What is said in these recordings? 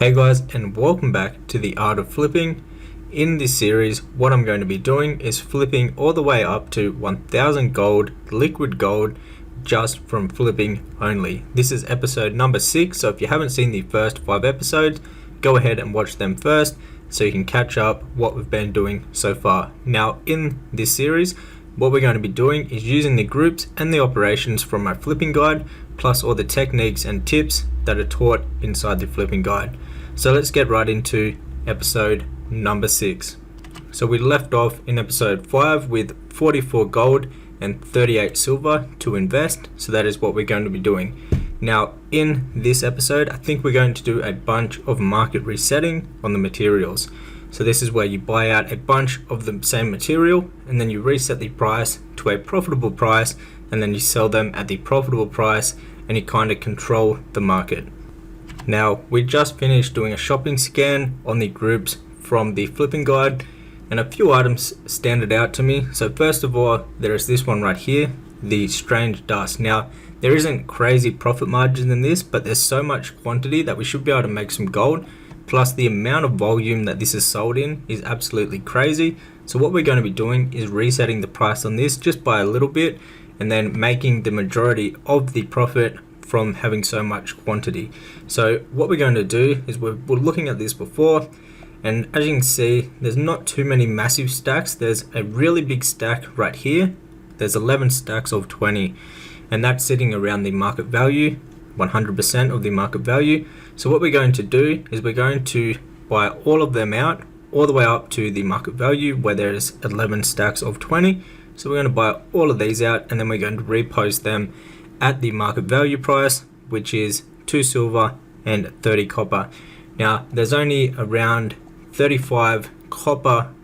Hey guys, and welcome back to the Art of Flipping. In this series, what I'm going to be doing is flipping all the way up to 1000 gold, liquid gold, just from flipping only. This is episode number 6, so if you haven't seen the first 5 episodes, go ahead and watch them first so you can catch up what we've been doing so far. Now, in this series, what we're going to be doing is using the groups and the operations from my flipping guide, plus all the techniques and tips that are taught inside the flipping guide. So let's get right into episode number 6. So we left off in episode 5 with 44 gold and 38 silver to invest. So that is what we're going to be doing. Now in this episode, I think we're going to do a bunch of market resetting on the materials. So this is where you buy out a bunch of the same material and then you reset the price to a profitable price and then you sell them at the profitable price and you kind of control the market. Now, we just finished doing a shopping scan on the groups from the flipping guide and a few items stand out to me. So first of all, there is this one right here, the strange dust. Now, there isn't crazy profit margins in this, but there's so much quantity that we should be able to make some gold. Plus the amount of volume that this is sold in is absolutely crazy. So what we're going to be doing is resetting the price on this just by a little bit and then making the majority of the profit from having so much quantity. So what we're going to do is we're looking at this before, and as you can see, there's not too many massive stacks. There's a really big stack right here. There's 11 stacks of 20, and that's sitting around the market value, 100% of the market value. So what we're going to do is we're going to buy all of them out all the way up to the market value where there's 11 stacks of 20. So we're going to buy all of these out and then we're going to repost them at the market value price, which is 2 silver and 30 copper. Now there's only around 35 copper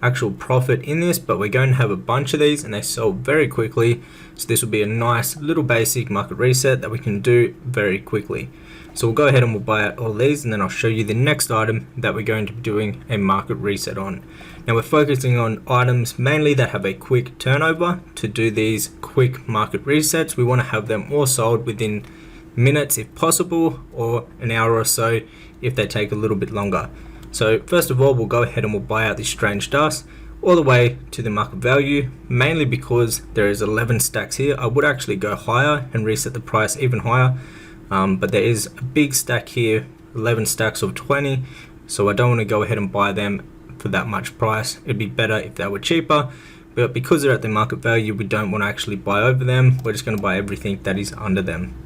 actual profit in this, but we're going to have a bunch of these and they sell very quickly. So this will be a nice little basic market reset that we can do very quickly. So we'll go ahead and we'll buy out all these and then I'll show you the next item that we're going to be doing a market reset on. Now we're focusing on items mainly that have a quick turnover. To do these quick market resets, we want to have them all sold within minutes if possible, or an hour or so if they take a little bit longer. So first of all, we'll go ahead and we'll buy out this strange dust all the way to the market value, mainly because there is 11 stacks here. I would actually go higher and reset the price even higher, but there is a big stack here, 11 stacks of 20, so I don't want to go ahead and buy them for that much price. It'd be better if they were cheaper, but because they're at the market value, we don't want to actually buy over them. We're just going to buy everything that is under them.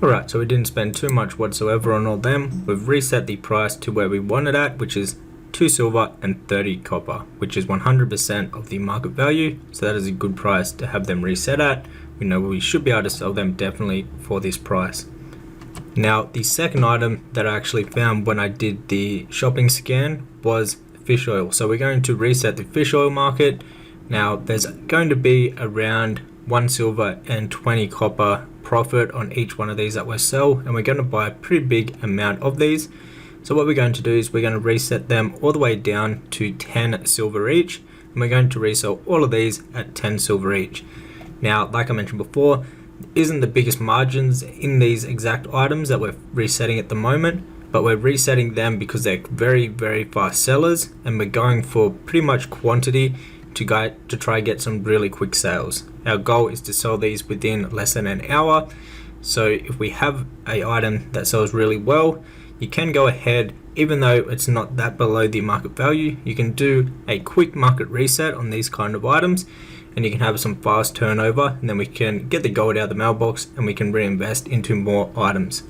Alright, so we didn't spend too much whatsoever on all them. We've reset the price to where we want it at, which is 2 silver and 30 copper, which is 100% of the market value. So that is a good price to have them reset at. We know we should be able to sell them definitely for this price. Now, the second item that I actually found when I did the shopping scan was fish oil. So we're going to reset the fish oil market. Now, there's going to be around 1 silver and 20 copper profit on each one of these that we sell, and we're going to buy a pretty big amount of these. So what we're going to do is we're going to reset them all the way down to 10 silver each, and we're going to resell all of these at 10 silver each. Now, like I mentioned before, isn't the biggest margins in these exact items that we're resetting at the moment, but we're resetting them because they're very, very fast sellers, and we're going for pretty much quantity to try and get some really quick sales. Our goal is to sell these within less than an hour. So if we have an item that sells really well, you can go ahead, even though it's not that below the market value, you can do a quick market reset on these kind of items and you can have some fast turnover, and then we can get the gold out of the mailbox and we can reinvest into more items.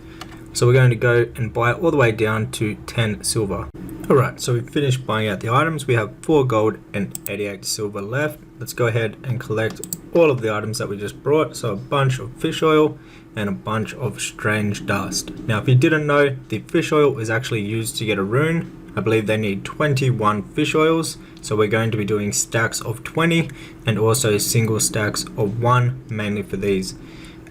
So we're going to go and buy all the way down to 10 silver. Alright, so we've finished buying out the items. We have 4 gold and 88 silver left. Let's go ahead and collect all of the items that we just brought. So a bunch of fish oil and a bunch of strange dust. Now, if you didn't know, the fish oil is actually used to get a rune. I believe they need 21 fish oils. So we're going to be doing stacks of 20 and also single stacks of 1, mainly for these.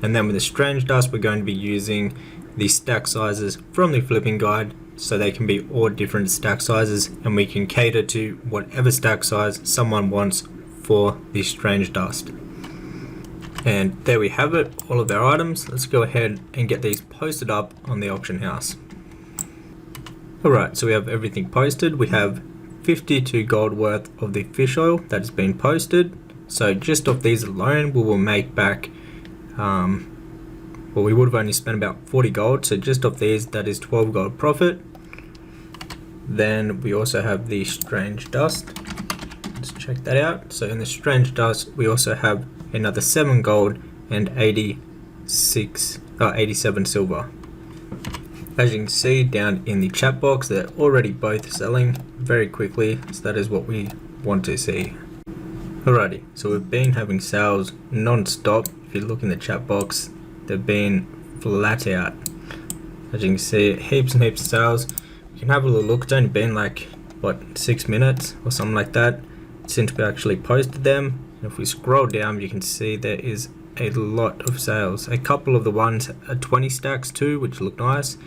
And then with the strange dust, we're going to be using the stack sizes from the flipping guide, so they can be all different stack sizes and we can cater to whatever stack size someone wants for the strange dust. And there we have it, all of our items. Let's go ahead and get these posted up on the auction house. Alright, so we have everything posted. We have 52 gold worth of the fish oil that has been posted. So just off these alone, we will make back, well, we would have only spent about 40 gold. So just off these, that is 12 gold profit. Then we also have the strange dust. Let's check that out. So in the strange dust, we also have another 7 gold and 87 silver. As you can see down in the chat box, they're already both selling very quickly, so that is what we want to see. Alrighty, so we've been having sales non-stop. If you look in the chat box, they've been flat out. As you can see, heaps and heaps of sales. You can have a little look. It's only been like, what, 6 minutes or something like that since we actually posted them. And if we scroll down, you can see there is a lot of sales. A couple of the ones are 20 stacks too, which look nice.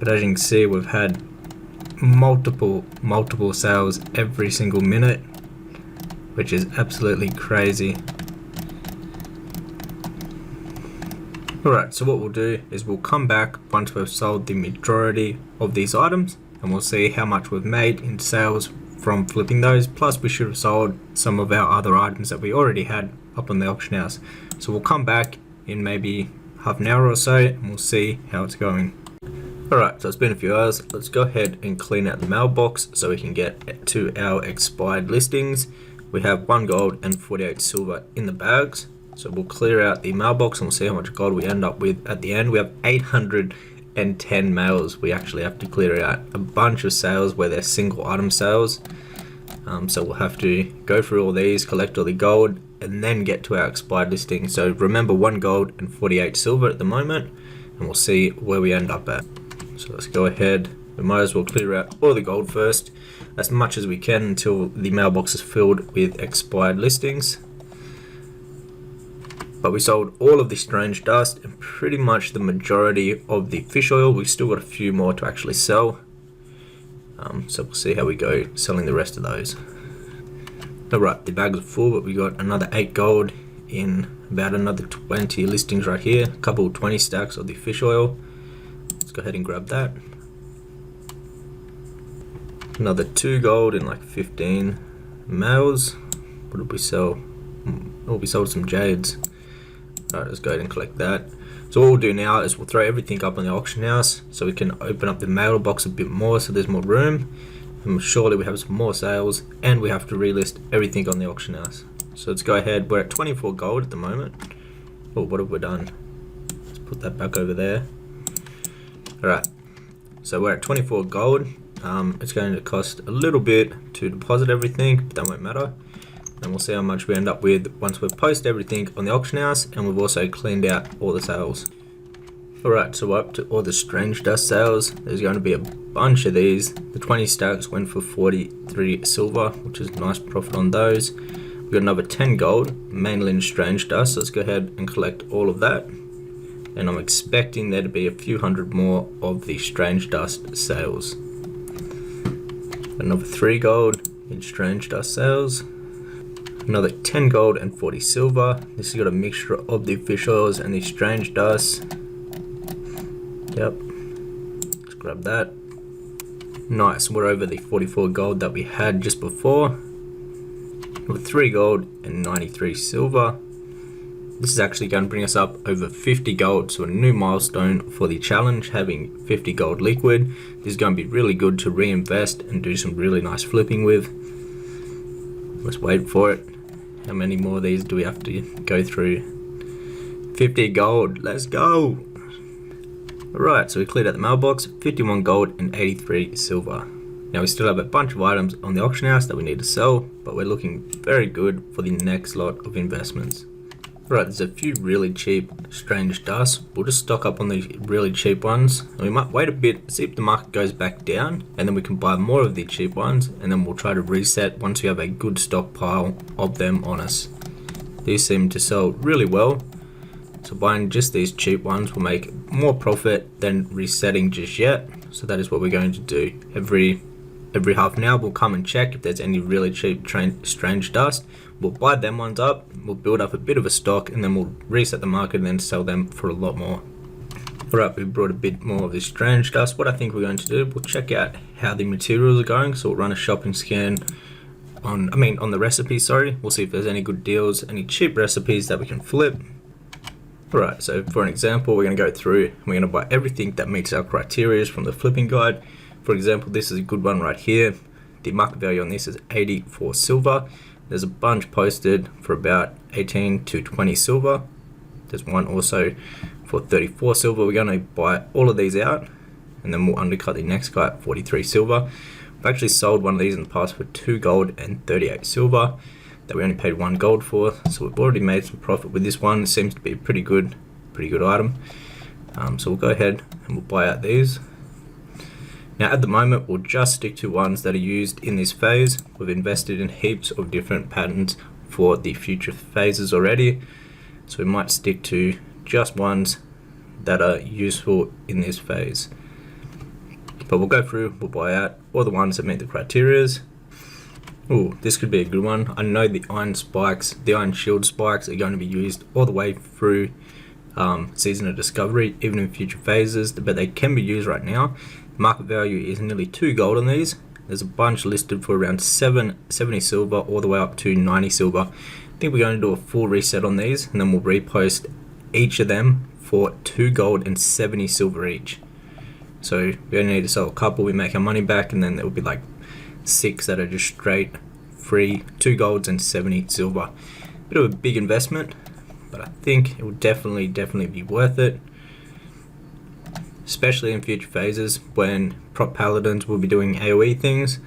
But as you can see, we've had multiple sales every single minute, which is absolutely crazy. Alright, so what we'll do is we'll come back once we've sold the majority of these items, and we'll see how much we've made in sales from flipping those. Plus we should have sold some of our other items that we already had up on the auction house. So we'll come back in maybe half an hour or so and we'll see how it's going. Alright, so it's been a few hours. Let's go ahead and clean out the mailbox so we can get to our expired listings. We have 1 gold and 48 silver in the bags. So we'll clear out the mailbox and we'll see how much gold we end up with at the end. We have 810 mails we actually have to clear out. A bunch of sales where they're single item sales. So we'll have to go through all these, collect all the gold, and then get to our expired listing. So remember, 1 gold and 48 silver at the moment, and we'll see where we end up at. So let's go ahead. We might as well clear out all the gold first, as much as we can until the mailbox is filled with expired listings. But we sold all of the strange dust and pretty much the majority of the fish oil. We've still got a few more to actually sell. So we'll see how we go selling the rest of those. Alright, the bags are full, but we got another 8 gold in about another 20 listings right here. A couple 20 stacks of the fish oil. Let's go ahead and grab that. Another 2 gold in like 15 mails. What did we sell? Oh, we sold some jades. Alright, let's go ahead and collect that. So what we'll do now is we'll throw everything up on the auction house so we can open up the mailbox a bit more so there's more room. And surely we have some more sales and we have to relist everything on the auction house. So let's go ahead. We're at 24 gold at the moment. Oh, what have we done? Let's put that back over there. Alright, so we're at 24 gold. It's going to cost a little bit to deposit everything, but that won't matter. And we'll see how much we end up with once we've posted everything on the auction house and we've also cleaned out all the sales. Alright, so we're up to all the strange dust sales. There's going to be a bunch of these. The 20 stacks went for 43 silver, which is a nice profit on those. We've got another 10 gold, mainly in strange dust. So let's go ahead and collect all of that. And I'm expecting there to be a few hundred more of the strange dust sales. Another 3 gold in strange dust sales. Another 10 gold and 40 silver. This has got a mixture of the fish oils and the strange dust. Yep. Let's grab that. Nice. We're over the 44 gold that we had just before. With 3 gold and 93 silver. This is actually going to bring us up over 50 gold, so a new milestone for the challenge, having 50 gold liquid. This is going to be really good to reinvest and do some really nice flipping with. Let's wait for it. How many more of these do we have to go through? 50 gold, let's go! Alright, so we cleared out the mailbox, 51 gold and 83 silver. Now we still have a bunch of items on the auction house that we need to sell, but we're looking very good for the next lot of investments. Alright, there's a few really cheap strange dusts. We'll just stock up on the really cheap ones. And we might wait a bit, see if the market goes back down, and then we can buy more of the cheap ones, and then we'll try to reset once we have a good stockpile of them on us. These seem to sell really well, so buying just these cheap ones will make more profit than resetting just yet. So that is what we're going to do. Every half an hour we'll come and check if there's any really cheap strange dust. We'll buy them ones up, we'll build up a bit of a stock, and then we'll reset the market and then sell them for a lot more. Alright, we brought a bit more of this strange dust. What I think we're going to do, we'll check out how the materials are going. So we'll run a shopping scan on the recipe, sorry. We'll see if there's any good deals, any cheap recipes that we can flip. Alright, so for an example, we're going to go through and we're going to buy everything that meets our criteria from the flipping guide. For example, this is a good one right here. The market value on this is 84 silver. There's a bunch posted for about 18 to 20 silver. There's one also for 34 silver. We're going to buy all of these out and then we'll undercut the next guy at 43 silver. We've actually sold one of these in the past for 2 gold and 38 silver that we only paid 1 gold for. So we've already made some profit with this one. It seems to be a pretty good item. So we'll go ahead and we'll buy out these. Now at the moment we'll just stick to ones that are used in this phase. We've invested in heaps of different patterns for the future phases already. So we might stick to just ones that are useful in this phase. But we'll go through, we'll buy out all the ones that meet the criterias. Oh, this could be a good one. I know the iron spikes, the iron shield spikes are going to be used all the way through Season of Discovery, even in future phases, but they can be used right now. Market value is nearly 2 gold on these. There's a bunch listed for around 70 silver all the way up to 90 silver. I think we're going to do a full reset on these and then we'll repost each of them for 2 gold and 70 silver each. So we only need to sell a couple, we make our money back, and then there will be like 6 that are just straight free, 2 golds and 70 silver. Bit of a big investment, but I think it will definitely be worth it. Especially in future phases when prop paladins will be doing AoE things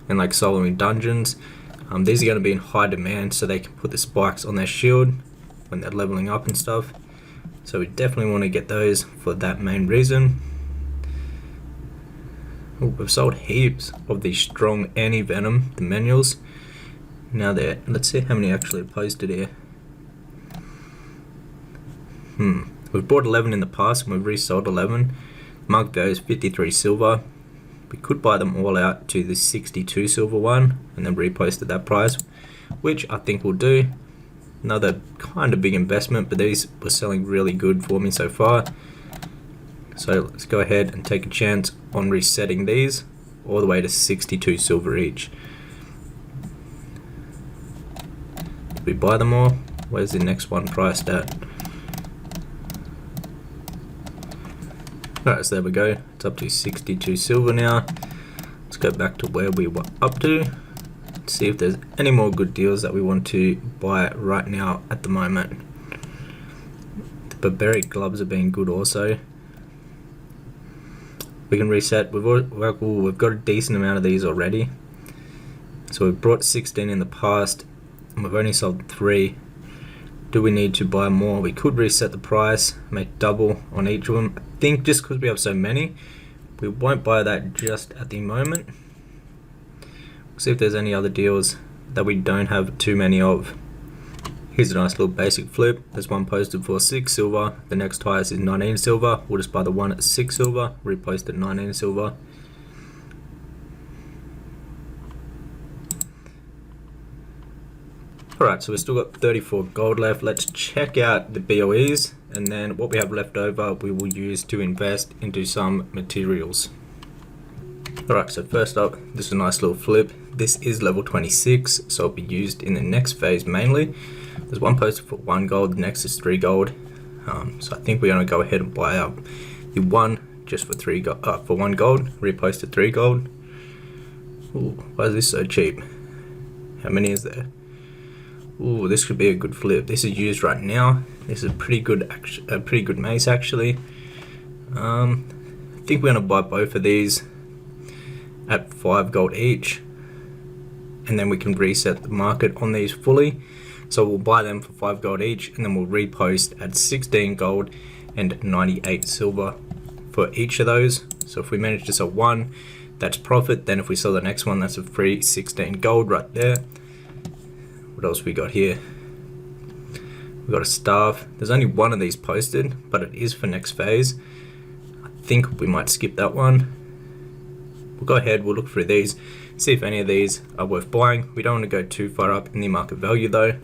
and like soloing dungeons. These are going to be in high demand so they can put the spikes on their shield when they're leveling up and stuff. So we definitely want to get those for that main reason. Ooh, we've sold heaps of these strong anti-venom, the manuals. Now let's see how many actually are posted here. We've bought 11 in the past and we've resold 11. Market value is 53 silver. We could buy them all out to the 62 silver one and then repost at that price, which I think we'll do. Another kind of big investment, but these were selling really good for me so far. So let's go ahead and take a chance on resetting these all the way to 62 silver each. Did we buy them all? Where's the next one priced at? Alright, so there we go. It's up to 62 silver now. Let's go back to where we were up to. Let's see if there's any more good deals that we want to buy right now at the moment. The barbaric gloves are being good also. We can reset. We've got a decent amount of these already. So we've brought 16 in the past and we've only sold 3. Do we need to buy more? We could reset the price, make double on each of them. I think just because we have so many, we won't buy that just at the moment. We'll see if there's any other deals that we don't have too many of. Here's a nice little basic flip. There's one posted for 6 silver. The next highest is 19 silver. We'll just buy the one at 6 silver, repost at 19 silver. Alright, so we've still got 34 gold left. Let's check out the BOEs, and then what we have left over we will use to invest into some materials. Alright, so first up, this is a nice little flip. This is level 26, so it'll be used in the next phase mainly. There's one posted for 1 gold, the next is 3 gold. So I think we're going to go ahead and buy up the one just for 1 gold, repost at 3 gold. Ooh, why is this so cheap? How many is there? Ooh, this could be a good flip. This is used right now. This is a pretty good mace actually. I think we're gonna buy both of these at 5 gold each, and then we can reset the market on these fully. So we'll buy them for 5 gold each, and then we'll repost at 16 gold and 98 silver for each of those. So if we manage to sell one, that's profit. Then if we sell the next one, that's a free 16 gold right there. What else we got here? We got a staff. There's only one of these posted, but it is for next phase. I think we might skip that one. We'll go ahead, we'll look through these, see if any of these are worth buying. We don't want to go too far up in the market value though.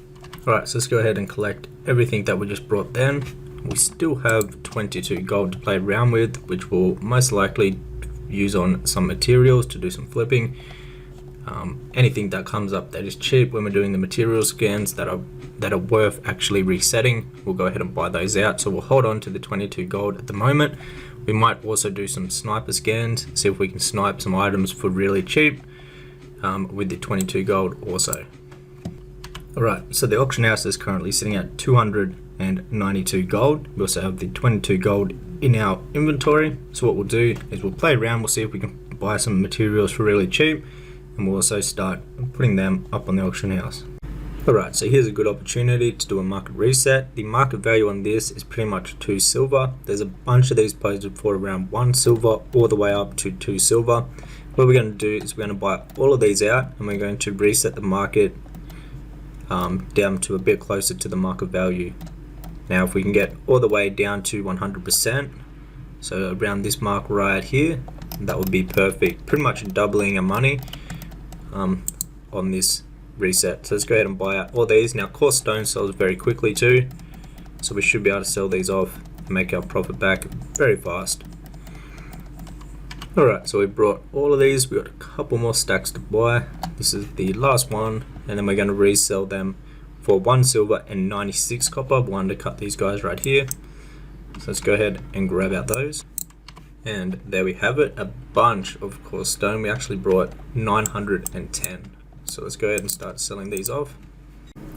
Alright, so let's go ahead and collect everything that we just brought then. we still have 22 gold to play around with, which we'll most likely use on some materials to do some flipping. Anything that comes up that is cheap when we're doing the material scans that are worth actually resetting, we'll go ahead and buy those out. So we'll hold on to the 22 gold at the moment. We might also do some sniper scans, see if we can snipe some items for really cheap with the 22 gold also. Alright, so the auction house is currently sitting at 292 gold. We also have the 22 gold in our inventory. So what we'll do is we'll play around, we'll see if we can buy some materials for really cheap, and we'll also start putting them up on the auction house. Alright, so here's a good opportunity to do a market reset. The market value on this is pretty much 2 silver. There's a bunch of these posted for around 1 silver all the way up to 2 silver. What we're going to do is we're going to buy all of these out, and we're going to reset the market down to a bit closer to the market value. Now if we can get all the way down to 100%, so around this mark right here, that would be perfect, pretty much doubling our money on this reset. So let's go ahead and buy out all these. Now coarse stone sells very quickly too, so we should be able to sell these off and make our profit back very fast. Alright, so we brought all of these, we got a couple more stacks to buy. This is the last one, and then we're going to resell them for 1 silver and 96 copper. We'll undercut these guys right here. So let's go ahead and grab out those. And there we have it, a bunch of coarse stone. We actually brought 910. So let's go ahead and start selling these off.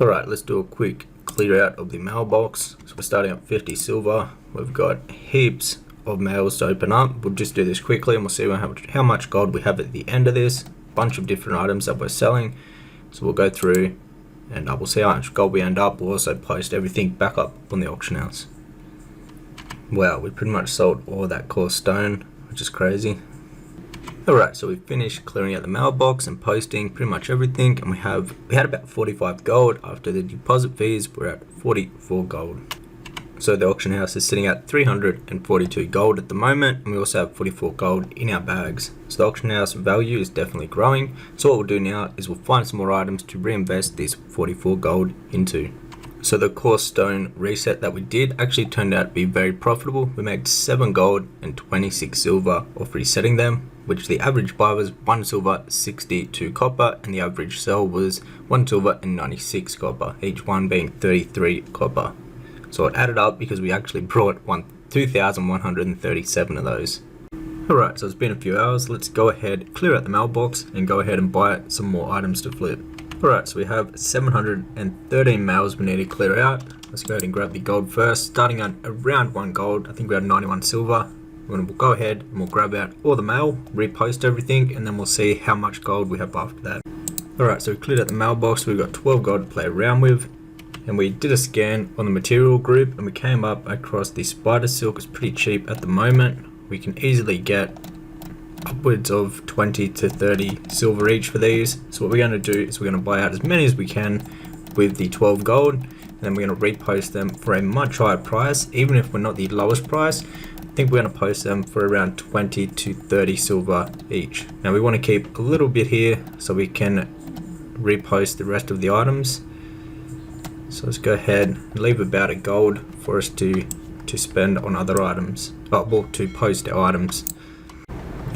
Alright, let's do a quick clear out of the mailbox. So we're starting at 50 silver. We've got heaps of mails to open up. We'll just do this quickly and we'll see how much gold we have at the end of this. Bunch of different items that we're selling. So we'll go through and we'll see how much gold we end up. We'll also post everything back up on the auction house. Wow, we pretty much sold all that coarse stone, which is crazy. Alright, so we finished clearing out the mailbox and posting pretty much everything, and we had about 45 gold. After the deposit fees, we're at 44 gold. So the auction house is sitting at 342 gold at the moment, and we also have 44 gold in our bags. So the auction house value is definitely growing. So what we'll do now is we'll find some more items to reinvest this 44 gold into. So the coarse stone reset that we did actually turned out to be very profitable. We made 7 gold and 26 silver off resetting them, which the average buy was 1 silver, 62 copper, and the average sell was 1 silver and 96 copper, each one being 33 copper. So it added up because we actually brought 2,137 of those. Alright, so it's been a few hours. Let's go ahead, clear out the mailbox, and go ahead and buy some more items to flip. Alright, so we have 713 mails we need to clear out. Let's go ahead and grab the gold first. Starting at around 1 gold, I think we have 91 silver. We'll go ahead and we'll grab out all the mail, repost everything, and then we'll see how much gold we have after that. Alright, so we cleared out the mailbox. We've got 12 gold to play around with. And we did a scan on the material group and we came up across the spider silk. It's pretty cheap at the moment. We can easily get upwards of 20 to 30 silver each for these. So what we're going to do is we're going to buy out as many as we can with the 12 gold, and then we're going to repost them for a much higher price. Even if we're not the lowest price, I think we're going to post them for around 20 to 30 silver each. Now we want to keep a little bit here so we can repost the rest of the items. So let's go ahead and leave about a gold for us to spend on other items. Well, to post our items.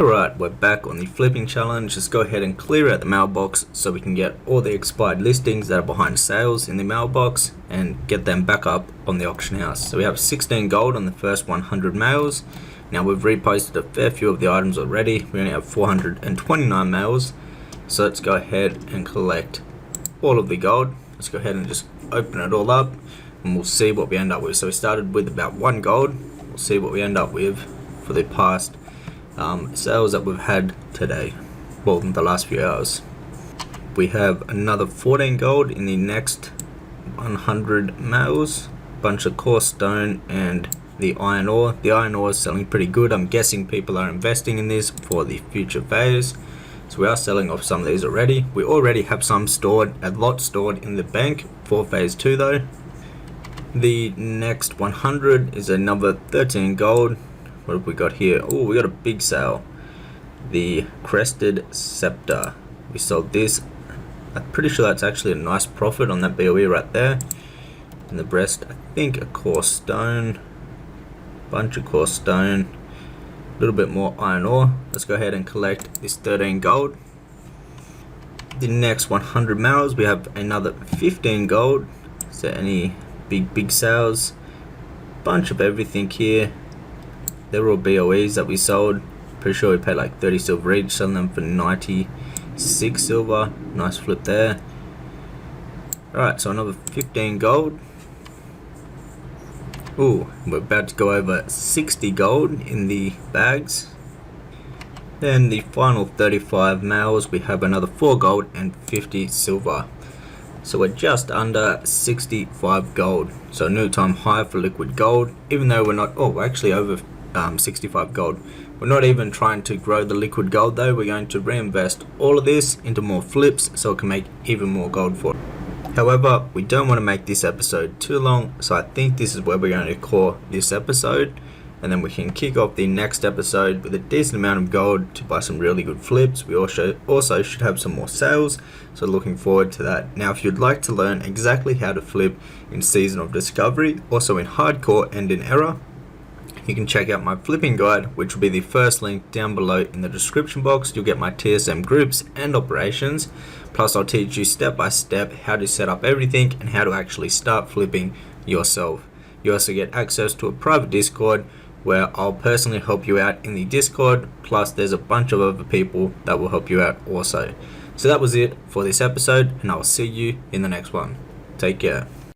Alright, we're back on the flipping challenge. Let's go ahead and clear out the mailbox so we can get all the expired listings that are behind sales in the mailbox and get them back up on the auction house. So we have 16 gold on the first 100 mails. Now we've reposted a fair few of the items already. We only have 429 mails. So let's go ahead and collect all of the gold. Let's go ahead and just open it all up and we'll see what we end up with. So we started with about 1 gold. We'll see what we end up with for the past sales that we've had today, well, in the last few hours. We have another 14 gold in the next 100 mails, bunch of coarse stone and the iron ore. The iron ore is selling pretty good. I'm guessing people are investing in this for the future phase. So we are selling off some of these already. We already have some stored, a lot stored in the bank for phase 2 though. The next 100 is another 13 gold. What have we got here? Oh, we got a big sale. The crested scepter. We sold this. I'm pretty sure that's actually a nice profit on that BOE right there. In the breast, I think a coarse stone, bunch of coarse stone, a little bit more iron ore. Let's go ahead and collect this 13 gold. The next 100 mils, we have another 15 gold. Is there any big sales? Bunch of everything here. They're all BOEs that we sold. Pretty sure we paid like 30 silver each, selling them for 96 silver. Nice flip there. Alright, so another 15 gold. Ooh, we're about to go over 60 gold in the bags. Then the final 35 mils, we have another 4 gold and 50 silver. So we're just under 65 gold. So new time high for liquid gold, even though we're not, we're actually over 65 gold. We're not even trying to grow the liquid gold though. We're going to reinvest all of this into more flips so it can make even more gold for it. However, we don't want to make this episode too long, so I think this is where we're going to call this episode, and then we can kick off the next episode with a decent amount of gold to buy some really good flips. We also should have some more sales, so looking forward to that. Now, if you'd like to learn exactly how to flip in Season of Discovery, also in Hardcore and in Error, you can check out my flipping guide, which will be the first link down below in the description box. You'll get my TSM groups and operations. Plus, I'll teach you step by step how to set up everything and how to actually start flipping yourself. You also get access to a private Discord where I'll personally help you out in the Discord. Plus, there's a bunch of other people that will help you out also. So that was it for this episode, and I'll see you in the next one. Take care.